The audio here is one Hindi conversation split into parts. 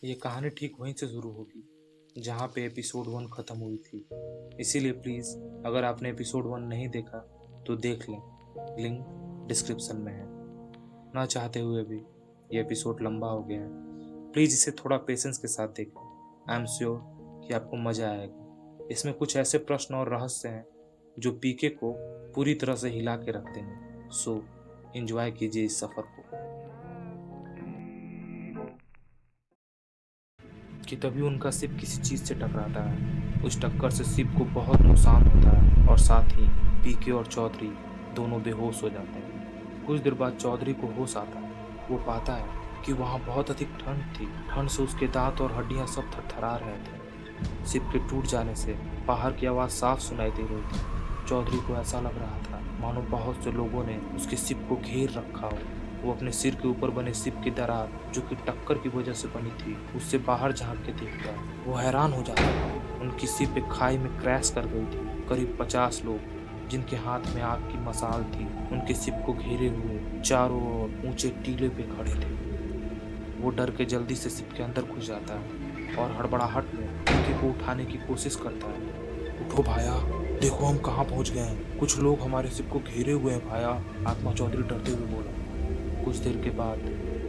ये कहानी ठीक वहीं से शुरू होगी जहाँ पे एपिसोड 1 खत्म हुई थी। इसीलिए प्लीज़ अगर आपने एपिसोड 1 नहीं देखा तो देख लें, लिंक डिस्क्रिप्शन में है। ना चाहते हुए भी ये एपिसोड लंबा हो गया है। प्लीज़ इसे थोड़ा पेशेंस के साथ देखें। आई एम श्योर कि आपको मज़ा आएगा। इसमें कुछ ऐसे प्रश्न और रहस्य हैं जो पीके को पूरी तरह से हिला के रख देंगे। सो एंजॉय कीजिए इस सफ़र को। कि तभी उनका शिप किसी चीज़ से टकराता है। उस टक्कर से शिप को बहुत नुकसान होता है और साथ ही पीके और चौधरी दोनों बेहोश हो जाते हैं। कुछ देर बाद चौधरी को होश आता है। वो पाता है कि वहाँ बहुत अधिक ठंड थी। ठंड से उसके दांत और हड्डियाँ सब थरथरा रहे थे। शिप के टूट जाने से बाहर की आवाज़ साफ सुनाई दे रही थी। चौधरी को ऐसा लग रहा था मानो बहुत से लोगों ने उसके शिप को घेर रखा हो। वो अपने सिर के ऊपर बने शिप की दरार जो कि टक्कर की वजह से बनी थी उससे बाहर झांक के देखता है। वो हैरान हो जाता है। उनकी शिप एक खाई में क्रैश कर गई थी। करीब 50 लोग जिनके हाथ में आग की मसाल थी उनके शिप को घेरे हुए चारों ओर ऊंचे टीले पे खड़े थे। वो डर के जल्दी से शिप के अंदर घुस जाता है और हड़बड़ाहट में पीके को उठाने की कोशिश करता है। उठो भाया, देखो हम कहाँ पहुंच गए हैं। कुछ लोग हमारे शिप को घेरे हुए हैं भाया, आत्मा चौधरी डरते हुए बोला। कुछ देर के बाद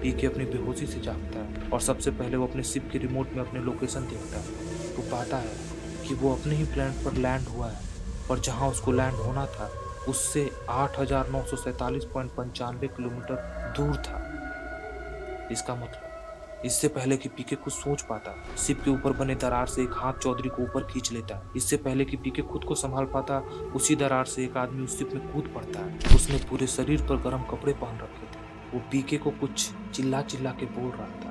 पीके अपनी बेहोशी से जागता है और सबसे पहले वो अपने शिप के रिमोट में अपने लोकेशन देखता है। वो पाता है कि वो अपने ही प्लैनेट पर लैंड हुआ है, पर जहाँ उसको लैंड होना था उससे 8,947.95 किलोमीटर दूर था। इसका मतलब इससे पहले कि पीके कुछ सोच पाता, शिप के ऊपर बने दरार से एक हाथ चौधरी को ऊपर खींच लेता है। इससे पहले कि पीके खुद को संभाल पाता, उसी दरार से एक आदमी उस शिप में कूद पड़ता है। उसने पूरे शरीर पर गर्म कपड़े पहन रखे थे। वो पीके को कुछ चिल्ला चिल्ला के बोल रहा था।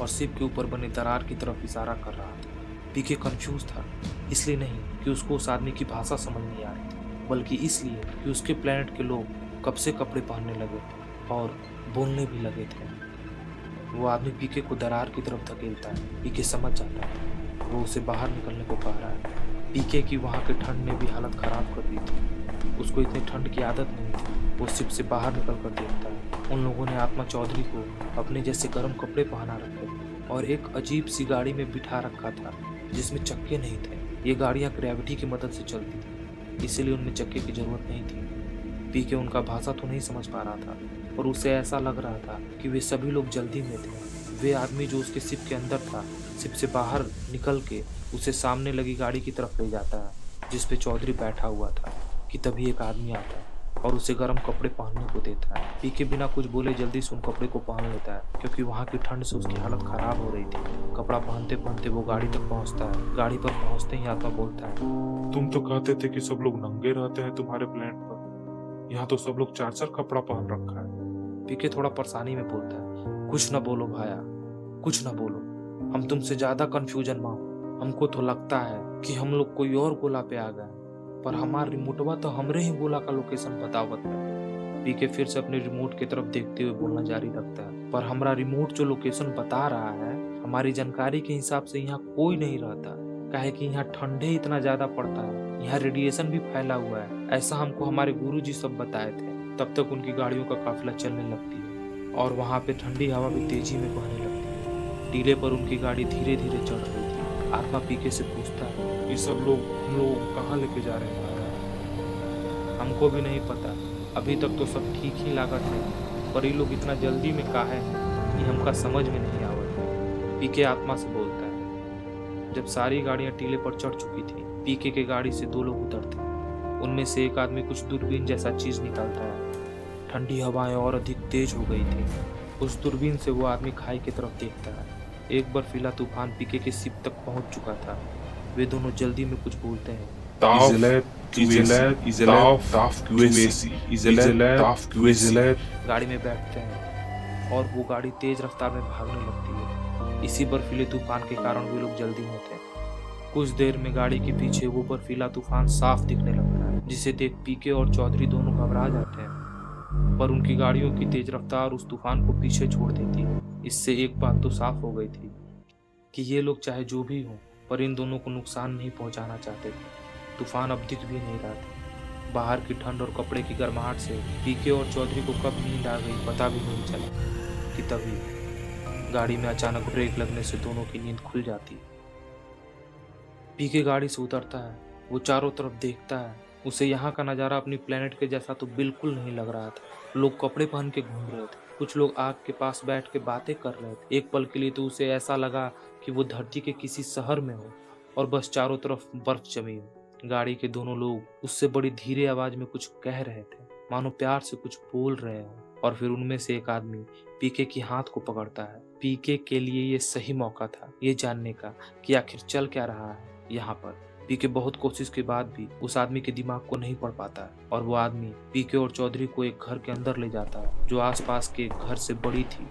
और शिप के ऊपर बने दरार की तरफ इशारा कर रहा था। पीके कंफ्यूज था, इसलिए नहीं कि उसको उस आदमी की भाषा समझ नहीं आ रही थी, बल्कि इसलिए कि उसके प्लेनेट के लोग कब से कपड़े पहनने लगे और बोलने भी लगे थे। वो आदमी पीके को दरार की तरफ धकेलता है। पीके समझ जाता है वो उसे बाहर निकलने को कह रहा है। पीके की वहाँ के ठंड ने भी हालत खराब कर दी थी। उसको इतनी ठंड की आदत नहीं थी। वो शिप से बाहर निकल कर देखता है उन लोगों ने आत्मा चौधरी को अपने जैसे गर्म कपड़े पहना रखे और एक अजीब सी गाड़ी में बिठा रखा था जिसमें चक्के नहीं थे। ये गाड़ियाँ ग्रेविटी की मदद से चलती थी, इसीलिए उनमें चक्के की जरूरत नहीं थी। पीके उनका भाषा तो नहीं समझ पा रहा था, पर उसे ऐसा लग रहा था कि वे सभी लोग जल्दी में थे। वे आदमी जो उसके शिप के अंदर था, शिप से बाहर निकल के उसे सामने लगी गाड़ी की तरफ ले जाता है जिस पे चौधरी बैठा हुआ था कि तभी एक आदमी आता है और उसे गर्म कपड़े पहनने को देता है। पीके बिना कुछ बोले जल्दी से उन कपड़े को पहन लेता है क्योंकि वहाँ की ठंड से उसकी हालत खराब हो रही थी। कपड़ा पहनते पहनते वो गाड़ी तक पहुँचता है। गाड़ी पर पहुँचते ही आत्मा बोलता है, तुम तो कहते थे कि सब लोग नंगे रहते हैं तुम्हारे प्लेनेट पर। यहाँ तो सब लोग चार चार कपड़ा पहन रखा है। पीके थोड़ा परेशानी में बोलता है, कुछ न बोलो भाया, कुछ न बोलो। हम तुमसे ज्यादा कंफ्यूजन में हो। हमको तो लगता है कि हम लोग कोई और गोला पे आ गए, पर हमारा रिमोटवा तो हमरे ही गोला का लोकेशन बतावत है। पीके फिर से अपने रिमोट की तरफ देखते हुए बोलना जारी रखता है, पर हमारा रिमोट जो लोकेशन बता रहा है हमारी जानकारी के हिसाब से यहाँ कोई नहीं रहता। काहे कि यहाँ ठंडे इतना ज्यादा पड़ता है, यहाँ रेडिएशन भी फैला हुआ है, ऐसा हमको हमारे गुरुजी सब बताए थे। तब तक उनकी गाड़ियों का काफिला चलने लगती है और वहाँ पे ठंडी हवा भी तेजी में बहने लगती है। टीले पर उनकी गाड़ी धीरे धीरे चढ़ रही थी। आत्मा पीके से पूछता है, ये सब लोग हम लोग कहाँ लेके जा रहे हैं? हमको भी नहीं पता, अभी तक तो सब ठीक ही लागत है, पर ये लोग इतना जल्दी में काहे हैं ये हमका समझ में नहीं आवत। पीके आत्मा से बोलता है। जब सारी गाड़ियां टीले पर चढ़ चुकी थी, पीके के गाड़ी से 2 लोग उतरते हैं। उनमें से एक आदमी कुछ दूरबीन जैसा चीज निकालता है। ठंडी हवाएं और अधिक तेज हो गई थी। उस दूरबीन से वो आदमी खाई की तरफ देखता है। एक बर्फीला तूफान पीके के शिप तक पहुंच चुका था। वे दोनों जल्दी में कुछ बोलते हैं। Isolate, Isolate, Taf, QAC, Isolate, Taf, QAC. गाड़ी में बैठते हैं और वो गाड़ी तेज रफ्तार में भागने लगती है। इसी बर्फीले तूफान के कारण वे लोग जल्दी में थे। कुछ देर में गाड़ी के पीछे वो बर्फीला तूफान साफ दिखने लगता है, जिसे देख पीके और चौधरी दोनों घबरा जाते हैं। पर उनकी गाड़ियों की तेज रफ्तार उस तूफान को पीछे छोड़ देती है। इससे एक बात तो साफ हो गई थी कि ये लोग चाहे जो भी हों, पर इन दोनों को नुकसान नहीं पहुंचाना चाहते थे। तूफान अब दिख भी नहीं रहा था। बाहर की ठंड और कपड़े की गर्माहट से पीके और चौधरी को कब नींद आ गई पता भी नहीं चला कि तभी गाड़ी में अचानक ब्रेक लगने से दोनों की नींद खुल जाती है। पीके गाड़ी से उतरता है, वो चारों तरफ देखता है। उसे यहाँ का नज़ारा अपनी प्लेनेट के जैसा तो बिल्कुल नहीं लग रहा था। लोग कपड़े पहन के घूम रहे थे, कुछ लोग आग के पास बैठ के बातें कर रहे थे। एक पल के लिए तो उसे ऐसा लगा कि वो धरती के किसी शहर में हो और बस चारों तरफ बर्फ जमी हो। गाड़ी के दोनों लोग उससे बड़ी धीरे आवाज में कुछ कह रहे थे, मानो प्यार से कुछ बोल रहे हो। और फिर उनमें से एक आदमी पीके की हाथ को पकड़ता है। पीके के लिए ये सही मौका था ये जानने का कि आखिर चल क्या रहा है यहाँ पर। पीके बहुत कोशिश के बाद भी उस आदमी के दिमाग को नहीं पढ़ पाता है और वो आदमी पीके और चौधरी को एक घर के अंदर ले जाता है जो आसपास के घर से बड़ी थी।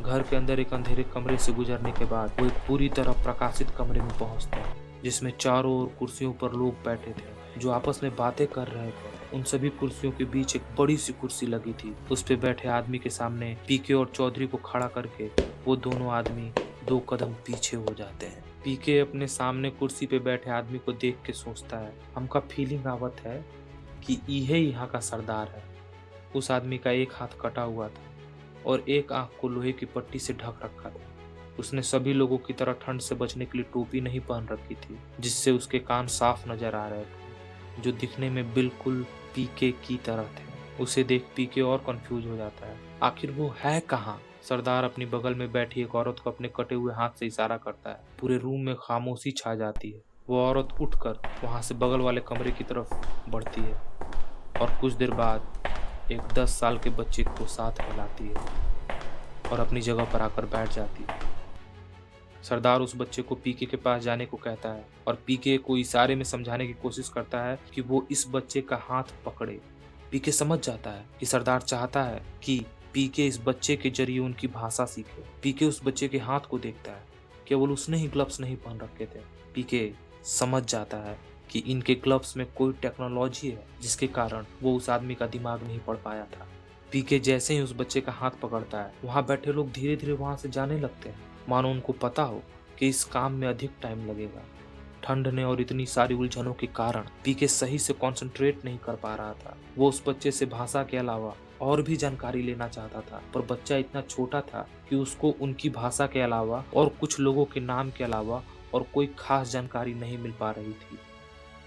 घर के अंदर एक अंधेरे कमरे से गुजरने के बाद वो एक पूरी तरह प्रकाशित कमरे में पहुंचता है जिसमें चारों ओर कुर्सियों पर लोग बैठे थे जो आपस में बातें कर रहे थे। उन सभी कुर्सियों के बीच एक बड़ी सी कुर्सी लगी थी। उस पे बैठे आदमी के सामने पीके और चौधरी को खड़ा करके वो दोनों आदमी 2 कदम पीछे हो जाते हैं। पीके अपने सामने कुर्सी पे बैठे आदमी को देख के सोचता है, हमका फीलिंग आवत है कि यही यहाँ का सरदार है। उस आदमी का एक हाथ कटा हुआ था और एक आंख को लोहे की पट्टी से ढक रखा था। उसने सभी लोगों की तरह ठंड से बचने के लिए टोपी नहीं पहन रखी थी जिससे उसके कान साफ नजर आ रहे थे जो दिखने में बिल्कुल पीके की तरह थे। उसे देख पीके और कंफ्यूज हो जाता है, आखिर वो है कहाँ। सरदार अपनी बगल में बैठी एक औरत को अपने कटे हुए हाथ से इशारा करता है। पूरे रूम में खामोशी छा जाती है। वो औरत उठकर वहां से बगल वाले कमरे की तरफ बढ़ती है और कुछ देर बाद एक 10 साल के बच्चे को साथ मिलाती है और अपनी जगह पर आकर बैठ जाती है। सरदार उस बच्चे को पीके के पास जाने को कहता है और पीके को इशारे में समझाने की कोशिश करता है कि वो इस बच्चे का हाथ पकड़े। पीके समझ जाता है कि सरदार चाहता है कि पीके इस बच्चे के जरिए उनकी भाषा सीखे। पीके उस बच्चे के हाथ को देखता है, केवल उसने ही ग्लव्स नहीं पहन रखे थे। पीके समझ जाता है कि इनके ग्लव्स में कोई टेक्नोलॉजी है जिसके कारण वो उस आदमी का दिमाग नहीं पढ़ पाया था। पीके जैसे ही उस बच्चे का हाथ पकड़ता है वहां बैठे लोग धीरे धीरे वहां से जाने लगते हैं, मानो उनको पता हो कि इस काम में अधिक टाइम लगेगा। ठंड ने और इतनी सारी उलझनों के कारण पीके सही से कंसंट्रेट नहीं कर पा रहा था। वो उस बच्चे से भाषा के अलावा और भी जानकारी लेना चाहता था पर बच्चा इतना छोटा था कि उसको उनकी भाषा के अलावा और कुछ लोगों के नाम के अलावा और कोई खास जानकारी नहीं मिल पा रही थी।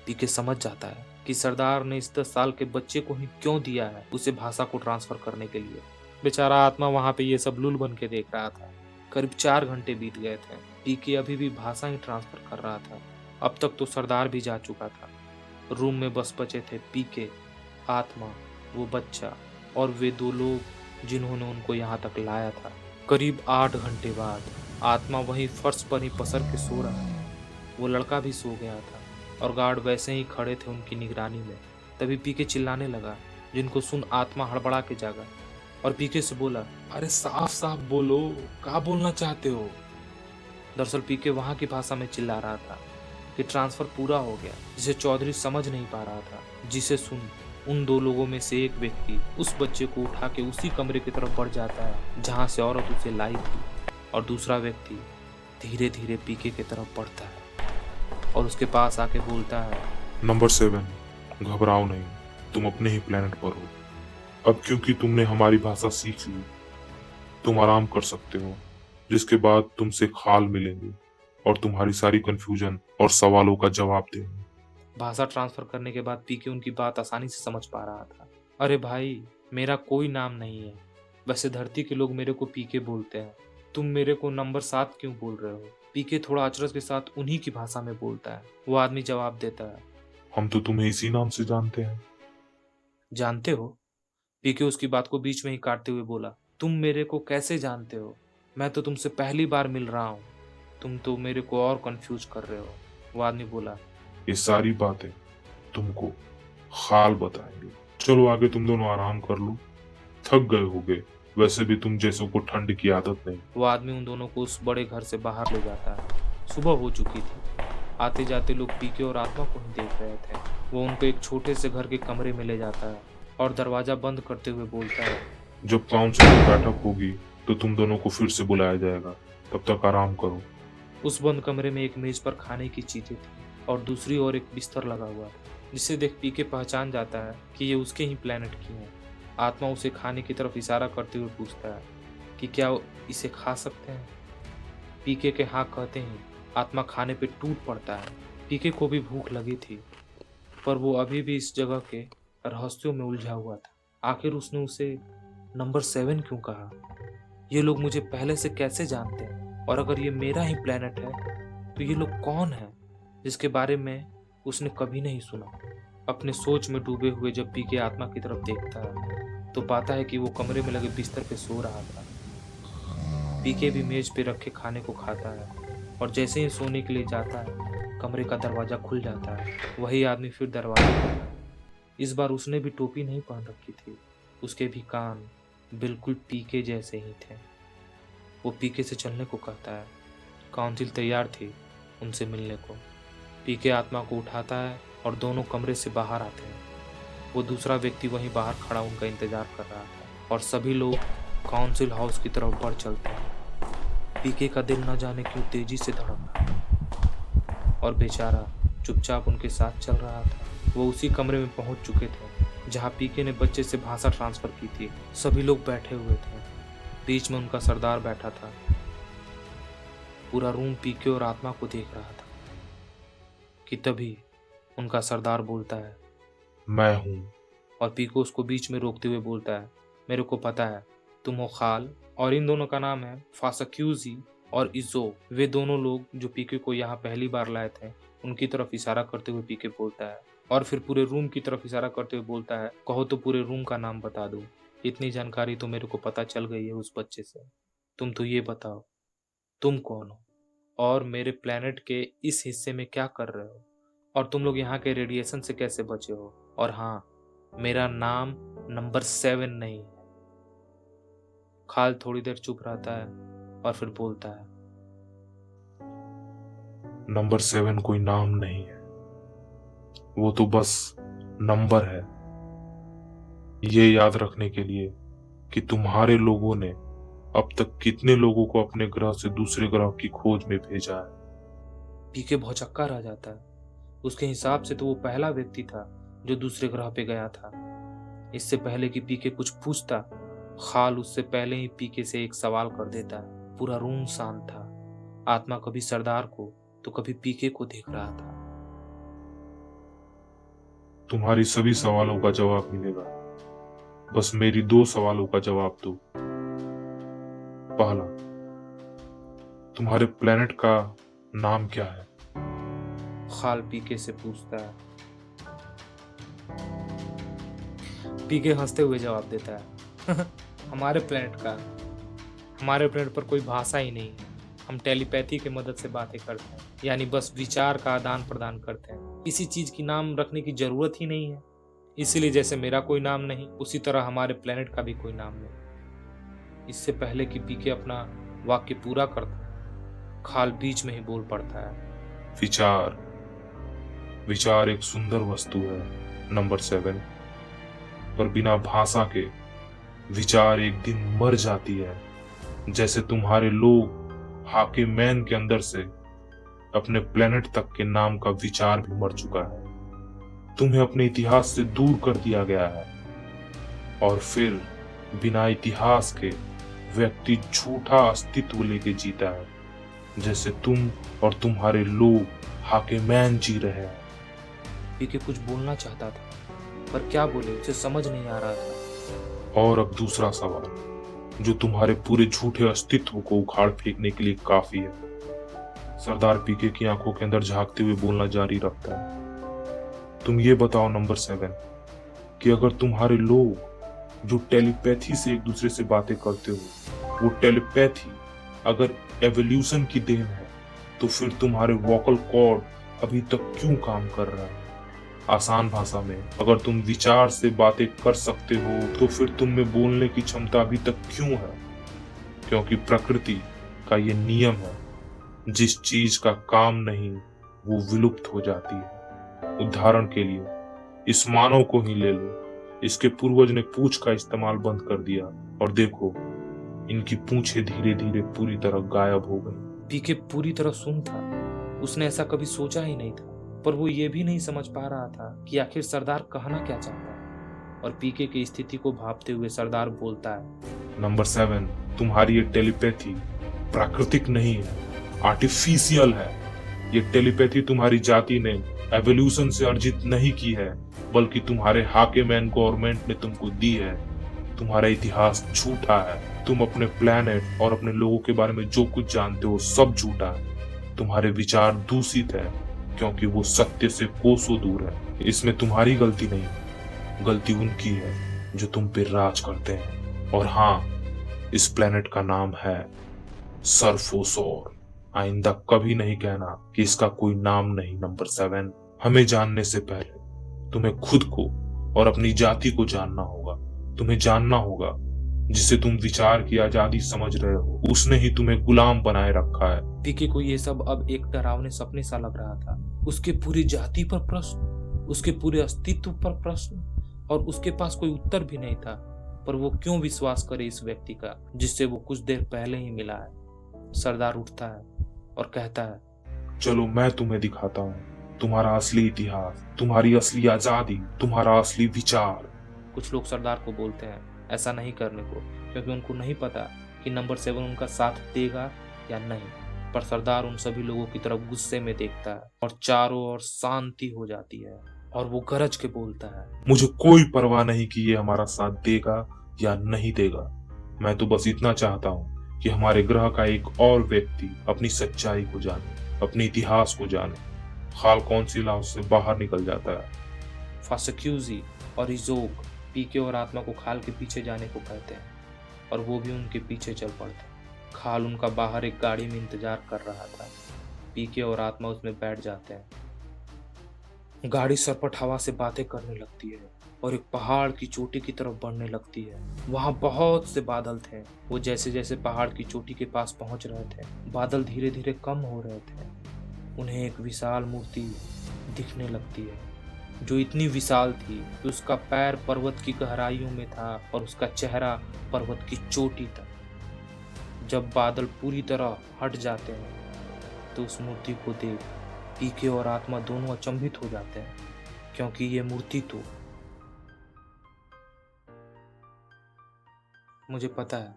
पीके समझ जाता है कि सरदार ने इस 10 साल के बच्चे को ही क्यों दिया है उसे भाषा को ट्रांसफर करने के लिए। बेचारा आत्मा वहां पे ये सब लूल बन के देख रहा था। करीब 4 घंटे बीत गए थे। पीके अभी भी भाषा ही ट्रांसफर कर रहा था। अब तक तो सरदार भी जा चुका था। रूम में बस बचे थे पीके, आत्मा, वो बच्चा और वे 2 लोग जिन्होंने उनको यहाँ तक लाया था। करीब 8 घंटे बाद आत्मा वहीं फर्श पर ही पसर के सो रहा है। वो लड़का भी सो गया था और गार्ड वैसे ही खड़े थे उनकी निगरानी में। तभी पीके चिल्लाने लगा, जिनको सुन आत्मा हड़बड़ा के जागा और पीके से बोला, अरे साफ साफ बोलो, क्या बोलना चाहते हो? दरअसल पीके वहां की भाषा में चिल्ला रहा था कि ट्रांसफर पूरा हो गया, जिसे चौधरी समझ नहीं पा रहा था। जिसे सुन उन 2 लोगों में से एक व्यक्ति उस बच्चे को उठा के उसी कमरे की तरफ बढ़ जाता है जहां से औरत उसे लाई थी और दूसरा व्यक्ति धीरे धीरे पीके की तरफ बढ़ता है और उसके पास आके बोलता है, नंबर 7, घबराओ नहीं, तुम अपने ही प्लेनेट पर हो। अब क्योंकि तुमने हमारी भाषा सीख ली, तुम आराम कर सकते हो, जिसके बाद तुमसे खाल मिलेंगे और तुम्हारी सारी कंफ्यूजन और सवालों का जवाब देंगे। भाषा ट्रांसफर करने के बाद पीके उनकी बात आसानी से समझ पा रहा था। अरे भाई, मेरा कोई नाम नहीं है, वैसे धरती के लोग मेरे को पीके बोलते हैं, तुम मेरे को नंबर 7 क्यों बोल रहे हो? पीके थोड़ा अचरज के साथ उन्हीं की भाषा में बोलता है। वो आदमी जवाब देता है, हम तो तुम्हें इसी नाम से जानते हैं। जानते हो? पीके उसकी बात को बीच में ही काटते हुए बोला, तुम मेरे को कैसे जानते हो? मैं तो तुमसे पहली बार मिल रहा हूँ, तुम तो मेरे को और कंफ्यूज कर रहे हो। वो आदमी बोला, ये सारी बातें तुमको खाल बताएंगे। चलो आगे तुम दोनों आराम कर लो, थक गए होगे, वैसे भी तुम जैसों को ठंड की आदत नहीं। वो आदमी उन दोनों को उस बड़े घर से बाहर ले जाता है। सुबह हो चुकी थी। आते जाते लोग पीके और आत्मा को ही देख रहे थे। वो उनको एक छोटे से घर के कमरे में ले जाता है और दरवाजा बंद करते हुए बोलता है, जब काउंसिल की बैठक होगी तो तुम दोनों को फिर से बुलाया जाएगा, तब तक आराम करो। उस बंद कमरे में एक मेज पर खाने की चीजें थी और दूसरी ओर एक बिस्तर लगा हुआ था। जिसे देख पीके पहचान जाता है कि ये उसके ही प्लेनेट की है। आत्मा उसे खाने की तरफ इशारा करते हुए पूछता है कि क्या वो इसे खा सकते हैं। पीके के हाँ कहते ही आत्मा खाने पे टूट पड़ता है। पीके को भी भूख लगी थी, पर वो अभी भी इस जगह के रहस्यों में उलझा हुआ था। आखिर उसने उसे नंबर 7 क्यों कहा? ये लोग मुझे पहले से कैसे जानते हैं? और अगर ये मेरा ही प्लेनेट है तो ये लोग कौन है जिसके बारे में उसने कभी नहीं सुना? अपने सोच में डूबे हुए जब पीके आत्मा की तरफ देखता है तो पाता है कि वो कमरे में लगे बिस्तर पे सो रहा था। पीके भी मेज पे रखे खाने को खाता है और जैसे ही सोने के लिए जाता है कमरे का दरवाजा खुल जाता है। वही आदमी फिर दरवाजा खोलता है। इस बार उसने भी टोपी नहीं पहन रखी थी। उसके भी कान बिल्कुल पीके जैसे ही थे। वो पीके से चलने को कहता है। काउंसिल तैयार थी उनसे मिलने को। पीके आत्मा को उठाता है और दोनों कमरे से बाहर आते हैं। वो दूसरा व्यक्ति वहीं बाहर खड़ा उनका इंतजार कर रहा था और सभी लोग काउंसिल हाउस की तरफ बढ़ चलते हैं। पीके का दिल न जाने क्यों तेजी से धड़क रहा था और बेचारा चुपचाप उनके साथ चल रहा था। वो उसी कमरे में पहुंच चुके थे जहां पीके ने बच्चे से भाषा ट्रांसफर की थी। सभी लोग बैठे हुए थे। बीच में उनका सरदार बैठा था। पूरा रूम पीके और आत्मा को देख रहा था कि तभी उनका सरदार बोलता है, मैं हूँ। और पीको उसको बीच में रोकते हुए बोलता है, मेरे को पता है तुम हो खाल, और इन दोनों का नाम है फासाक्यूजी और इजो। वे दोनों लोग जो पीके को यहाँ पहली बार लाए थे। उनकी तरफ इशारा करते हुए पीके बोलता है और फिर पूरे रूम की तरफ इशारा करते हुए बोलता है, कहो तो पूरे रूम का नाम बता दो। इतनी जानकारी तो मेरे को पता चल गई है उस बच्चे से। तुम तो ये बताओ तुम कौन हो और मेरे प्लेनेट के इस हिस्से में क्या कर रहे हो, और तुम लोग यहाँ के रेडिएशन से कैसे बचे हो। और हाँ, मेरा नाम नंबर 7 नहीं है। खाल थोड़ी देर चुप रहता है और फिर बोलता है, नंबर 7 कोई नाम नहीं है, वो तो बस नंबर है। ये याद रखने के लिए कि तुम्हारे लोगों ने अब तक कितने लोगों को अपने ग्रह से दूसरे ग्रह की खोज में भेजा है। पीके भौचक्का रह जाता है। उसके हिसाब से तो वो पहला व्यक्ति था जो दूसरे ग्रह पे गया था। इससे पहले कि पीके कुछ पूछता, खाल उससे पहले ही पीके से एक सवाल कर देता है। पूरा रूम शांत था। आत्मा कभी सरदार को तो कभी पीके को देख रहा था। तुम्हारी सभी सवालों का जवाब मिलेगा, बस मेरी 2 सवालों का जवाब दो। पहला, तुम्हारे प्लेनेट का नाम क्या है? खाल पीके से पूछता है। पीके हंसते हुए जवाब देता है, हमारे प्लेनेट पर कोई भाषा ही नहीं है। हम टेलीपैथी की मदद से बातें करते हैं, यानी बस विचार का आदान प्रदान करते हैं। किसी चीज की नाम रखने की जरूरत ही नहीं है। इसीलिए जैसे मेरा कोई नाम नहीं, उसी तरह हमारे प्लेनेट का भी कोई नाम नहीं। इससे पहले कि पीके अपना वाक्य पूरा करता, खाल बीच में ही बोल पड़ता है, विचार एक सुंदर वस्तु है नंबर 7, पर बिना भाषा के विचार एक दिन मर जाती है। जैसे तुम्हारे लोग हाके मैन के अंदर से अपने प्लेनेट तक के नाम का विचार भी मर चुका है। तुम्हें अपने इतिहास से दूर कर दिया गया है और फिर बिना इतिहास के व्यक्ति झूठा अस्तित्व लेके जीता है, जैसे तुम और तुम्हारे लोग हाके मैन जी रहे हैं। पीके कुछ बोलना चाहता था पर क्या बोले उसे समझ नहीं आ रहा था। और अब दूसरा सवाल, जो तुम्हारे पूरे झूठे अस्तित्व को उखाड़ फेंकने के लिए काफी है। सरदार पीके की आंखों के अंदर झांकते हुए बोलना जारी रखता है, तुम ये बताओ नंबर 7 कि अगर तुम्हारे लोग जो टेलीपैथी से एक दूसरे से बातें करते हो, वो टेलीपैथी अगर एवोल्यूशन की देन है, तो फिर तुम्हारे वोकल कॉर्ड अभी तक क्यों काम कर रहा है? आसान भाषा में, अगर तुम विचार से बातें कर सकते हो तो फिर तुम में बोलने की क्षमता अभी तक क्यों है? क्योंकि प्रकृति का ये नियम है, जिस चीज का काम नहीं वो विलुप्त हो जाती है। उदाहरण के लिए इस मानव को ही ले लो। इसके पूर्वज ने पूंछ का इस्तेमाल बंद कर दिया और देखो इनकी पूंछें धीरे धीरे पूरी तरह गायब हो गई। पीके पूरी तरह सुन था। उसने ऐसा कभी सोचा ही नहीं था। पर वो ये भी नहीं समझ पा रहा था कि आखिर सरदार कहना क्या चाहता है। और पीके की स्थिति को भांपते हुए सरदार बोलता है, नंबर 7, तुम्हारी ये टेलीपैथी प्राकृतिक नहीं है, आर्टिफिशियल है। ये टेलीपैथी तुम्हारी जाति ने एवोल्यूशन से अर्जित नहीं की है, बल्कि तुम्हारे हाकेमैन गवर्नमेंट ने तुमको दी है। तुम्हारा इतिहास झूठा है। तुम अपने प्लेनेट और अपने लोगों के बारे में जो कुछ जानते हो सब झूठा है। तुम्हारे विचार दूषित है, क्योंकि वो सत्य से कोसों दूर है। इसमें तुम्हारी गलती नहीं, गलती उनकी है जो तुम पे राज करते हैं। और हाँ, इस प्लेनेट का नाम है सरफोसोर। आइंदा कभी नहीं कहना कि इसका कोई नाम नहीं। नंबर 7, हमें जानने से पहले तुम्हें खुद को और अपनी जाति को जानना होगा। तुम्हें जानना होगा जिसे तुम विचार की आजादी समझ रहे हो, उसने ही तुम्हें गुलाम बनाए रखा है। पीके को ये सब अब एक डरावने सपने सा लग रहा था। उसके पूरी जाति पर प्रश्न, उसके पूरे अस्तित्व पर प्रश्न, और उसके पास कोई उत्तर भी नहीं था। पर वो क्यों विश्वास करे इस व्यक्ति का जिससे वो कुछ देर पहले ही मिला है। सरदार उठता है और कहता है, चलो मैं तुम्हें दिखाता हूँ तुम्हारा असली इतिहास, तुम्हारी असली आजादी, तुम्हारा असली विचार। कुछ लोग सरदार को बोलते हैं ऐसा नहीं करने को, क्योंकि उनको नहीं पता कि नंबर 7 उनका साथ देगा या नहीं। पर सरदार उन सभी लोगों की तरफ गुस्से में देखता है और चारों ओर शांति हो जाती है। और वो गरज के बोलता है, मुझे कोई परवाह नहीं कि ये हमारा साथ देगा या नहीं देगा। मैं तो बस इतना चाहता हूँ कि हमारे ग्रह का एक और व्यक्ति अपनी सच्चाई को जाने, अपने इतिहास को जाने। खाल कौंसिला उससे बाहर निकल जाता है। फासक्यूजी और इजोक पीके और आत्मा को खाल के पीछे जाने को कहते हैं और वो भी उनके पीछे चल पड़ते हैं। खाल उनका बाहर एक गाड़ी में इंतजार कर रहा था। पीके और आत्मा उसमें बैठ जाते हैं। गाड़ी सरपट हवा से बातें करने लगती है और एक पहाड़ की चोटी की तरफ बढ़ने लगती है। वहां बहुत से बादल थे। वो जैसे जैसे पहाड़ की चोटी के पास पहुंच रहे थे, बादल धीरे धीरे कम हो रहे थे। उन्हें एक विशाल मूर्ति दिखने लगती है जो इतनी विशाल थी कि उसका पैर पर्वत की गहराइयों में था और उसका चेहरा पर्वत की चोटी तक। जब बादल पूरी तरह हट जाते हैं तो उस मूर्ति को देख पीके और आत्मा दोनों अचंभित हो जाते हैं, क्योंकि ये मूर्ति तो, मुझे पता है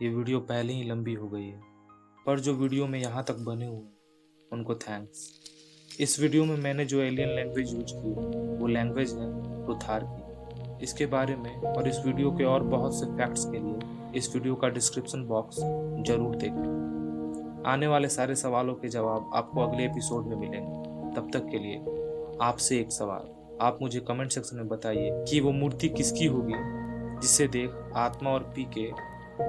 ये वीडियो पहले ही लंबी हो गई है, पर जो वीडियो में यहाँ तक बने हुए उनको थैंक्स। इस वीडियो में मैंने जो एलियन लैंग्वेज यूज की वो लैंग्वेज है रुथार की। इसके बारे में और इस वीडियो के और बहुत से फैक्ट्स के लिए इस वीडियो का डिस्क्रिप्शन बॉक्स जरूर देखें। आने वाले सारे सवालों के जवाब आपको अगले एपिसोड में मिलेंगे। तब तक के लिए आपसे एक सवाल, आप मुझे कमेंट सेक्शन में बताइए कि वो मूर्ति किसकी होगी जिसे देख आत्मा और पीके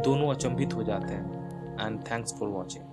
दोनों अचंभित हो जाते हैं। And thanks for watching.